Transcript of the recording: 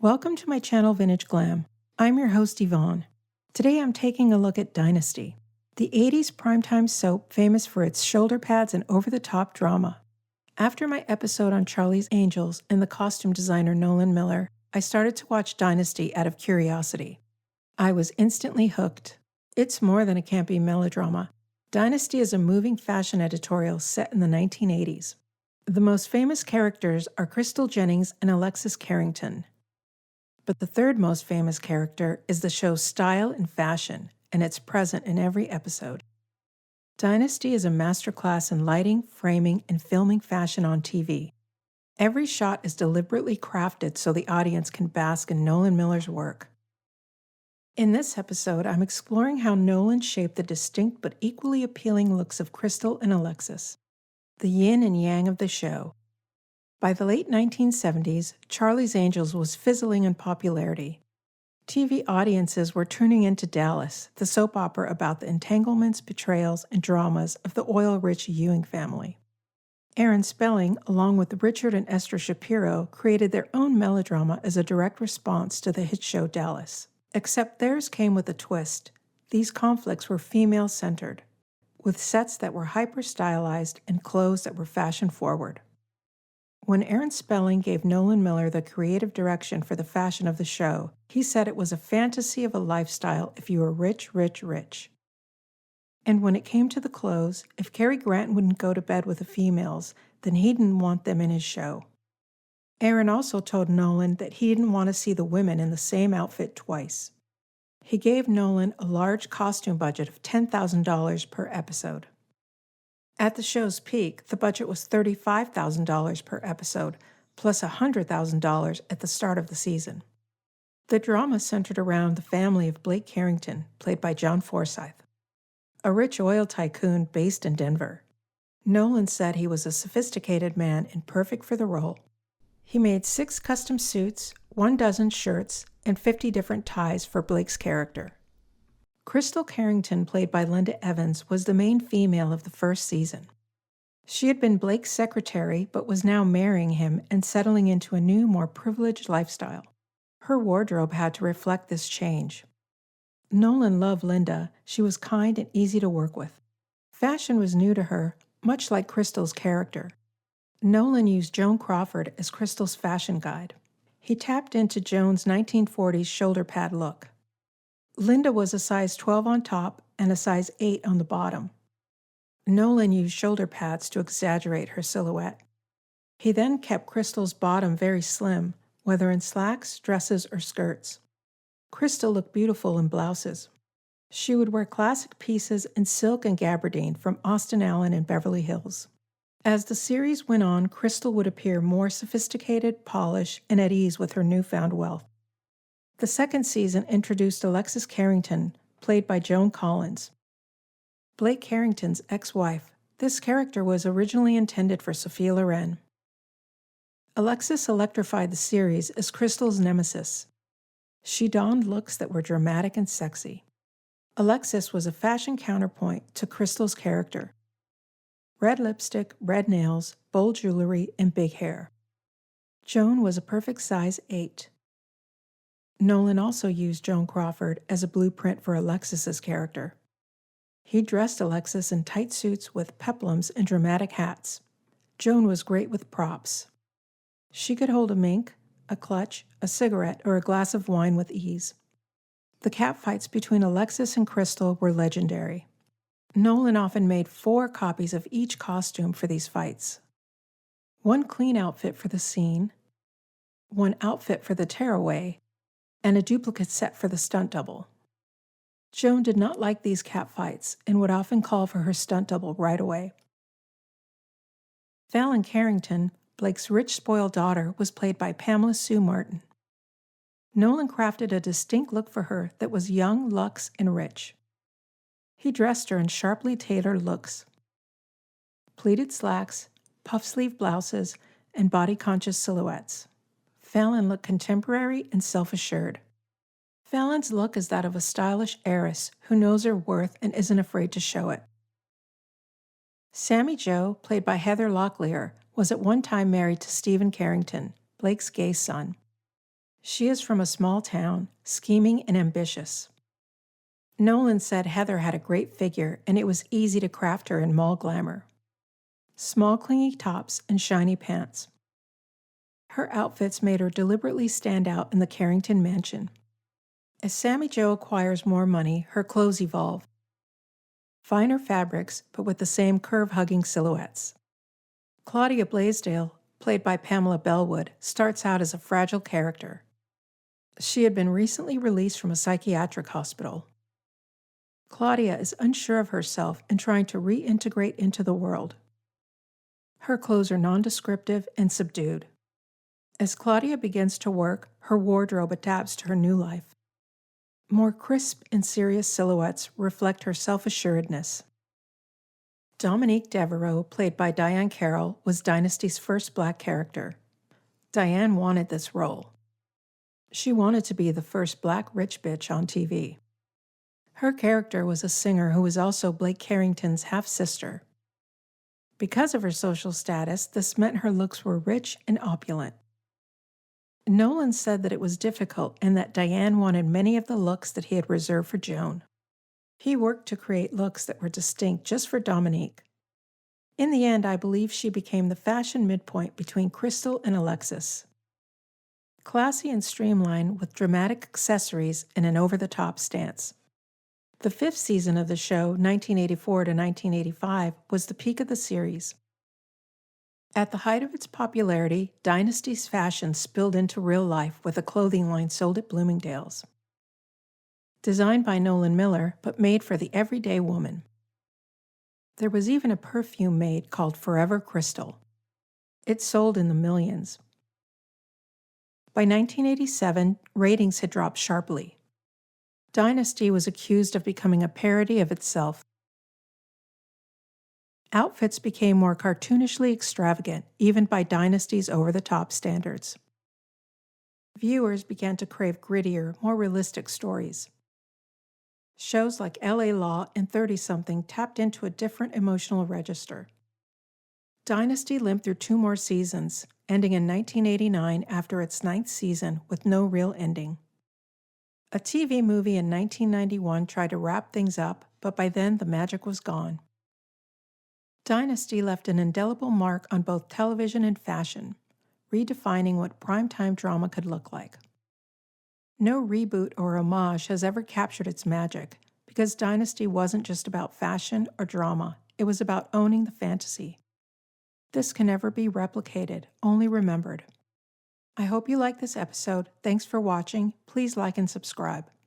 Welcome to my channel Vintage Glam. I'm your host Yvonne. Today I'm taking a look at Dynasty, the 80s primetime soap famous for its shoulder pads and over-the-top drama. After my episode on Charlie's Angels and the costume designer Nolan Miller, I started to watch Dynasty out of curiosity. I was instantly hooked. It's more than a campy melodrama. Dynasty is a moving fashion editorial set in the 1980s. The most famous characters are Krystle Jennings and Alexis Carrington. But the third most famous character is the show's style and fashion, and it's present in every episode. Dynasty is a masterclass in lighting, framing, and filming fashion on TV. Every shot is deliberately crafted so the audience can bask in Nolan Miller's work. In this episode, I'm exploring how Nolan shaped the distinct but equally appealing looks of Krystle and Alexis, the yin and yang of the show. By the late 1970s, Charlie's Angels was fizzling in popularity. TV audiences were tuning into Dallas, the soap opera about the entanglements, betrayals, and dramas of the oil-rich Ewing family. Aron Spelling, along with Richard and Esther Shapiro, created their own melodrama as a direct response to the hit show Dallas. Except theirs came with a twist. These conflicts were female-centered, with sets that were hyper-stylized and clothes that were fashion-forward. When Aron Spelling gave Nolan Miller the creative direction for the fashion of the show, he said it was a fantasy of a lifestyle if you were rich, rich, rich. And when it came to the clothes, if Cary Grant wouldn't go to bed with the females, then he didn't want them in his show. Aron also told Nolan that he didn't want to see the women in the same outfit twice. He gave Nolan a large costume budget of $10,000 per episode. At the show's peak, the budget was $35,000 per episode, plus $100,000 at the start of the season. The drama centered around the family of Blake Carrington, played by John Forsythe, a rich oil tycoon based in Denver. Nolan said he was a sophisticated man and perfect for the role. He made 6 custom suits, 12 shirts, and 50 different ties for Blake's character. Krystle Carrington, played by Linda Evans, was the main female of the first season. She had been Blake's secretary, but was now marrying him and settling into a new, more privileged lifestyle. Her wardrobe had to reflect this change. Nolan loved Linda. She was kind and easy to work with. Fashion was new to her, much like Krystle's character. Nolan used Joan Crawford as Krystle's fashion guide. He tapped into Joan's 1940s shoulder pad look. Linda was a size 12 on top and a size 8 on the bottom. Nolan used shoulder pads to exaggerate her silhouette. He then kept Krystle's bottom very slim, whether in slacks, dresses, or skirts. Krystle looked beautiful in blouses. She would wear classic pieces in silk and gabardine from Austin Allen and Beverly Hills. As the series went on, Krystle would appear more sophisticated, polished, and at ease with her newfound wealth. The second season introduced Alexis Carrington, played by Joan Collins, Blake Carrington's ex-wife. This character was originally intended for Sophia Loren. Alexis electrified the series as Krystle's nemesis. She donned looks that were dramatic and sexy. Alexis was a fashion counterpoint to Krystle's character. Red lipstick, red nails, bold jewelry, and big hair. Joan was a perfect size 8. Nolan also used Joan Crawford as a blueprint for Alexis's character. He dressed Alexis in tight suits with peplums and dramatic hats. Joan was great with props. She could hold a mink, a clutch, a cigarette, or a glass of wine with ease. The catfights between Alexis and Krystle were legendary. Nolan often made 4 copies of each costume for these fights. 1 clean outfit for the scene, 1 outfit for the tearaway, and a duplicate set for the stunt double. Joan did not like these catfights and would often call for her stunt double right away. Fallon Carrington, Blake's rich, spoiled daughter, was played by Pamela Sue Martin. Nolan crafted a distinct look for her that was young, luxe, and rich. He dressed her in sharply tailored looks. Pleated slacks, puff-sleeve blouses, and body-conscious silhouettes. Fallon looked contemporary and self-assured. Fallon's look is that of a stylish heiress who knows her worth and isn't afraid to show it. Sammy Jo, played by Heather Locklear, was at one time married to Stephen Carrington, Blake's gay son. She is from a small town, scheming and ambitious. Nolan said Heather had a great figure and it was easy to craft her in mall glamour. Small clingy tops and shiny pants. Her outfits made her deliberately stand out in the Carrington mansion. As Sammy Jo acquires more money, her clothes evolve. Finer fabrics, but with the same curve-hugging silhouettes. Claudia Blaisdel, played by Pamela Bellwood, starts out as a fragile character. She had been recently released from a psychiatric hospital. Claudia is unsure of herself and trying to reintegrate into the world. Her clothes are nondescriptive and subdued. As Claudia begins to work, her wardrobe adapts to her new life. More crisp and serious silhouettes reflect her self-assuredness. Dominique Deveraux, played by Diane Carroll, was Dynasty's first Black character. Diane wanted this role. She wanted to be the first Black rich bitch on TV. Her character was a singer who was also Blake Carrington's half-sister. Because of her social status, this meant her looks were rich and opulent. Nolan said that it was difficult and that Diane wanted many of the looks that he had reserved for Joan. He worked to create looks that were distinct just for Dominique. In the end, I believe she became the fashion midpoint between Krystle and Alexis. Classy and streamlined with dramatic accessories and an over-the-top stance. The 5th season of the show, 1984 to 1985, was the peak of the series. At the height of its popularity, Dynasty's fashion spilled into real life with a clothing line sold at Bloomingdale's. Designed by Nolan Miller, but made for the everyday woman. There was even a perfume made called Forever Krystle. It sold in the millions. By 1987, ratings had dropped sharply. Dynasty was accused of becoming a parody of itself. Outfits became more cartoonishly extravagant, even by Dynasty's over-the-top standards. Viewers began to crave grittier, more realistic stories. Shows like LA Law and 30-something tapped into a different emotional register. Dynasty limped through 2 more seasons, ending in 1989 after its 9th season with no real ending. A TV movie in 1991 tried to wrap things up, but by then the magic was gone. Dynasty left an indelible mark on both television and fashion, redefining what primetime drama could look like. No reboot or homage has ever captured its magic, because Dynasty wasn't just about fashion or drama, it was about owning the fantasy. This can never be replicated, only remembered. I hope you liked this episode. Thanks for watching. Please like and subscribe.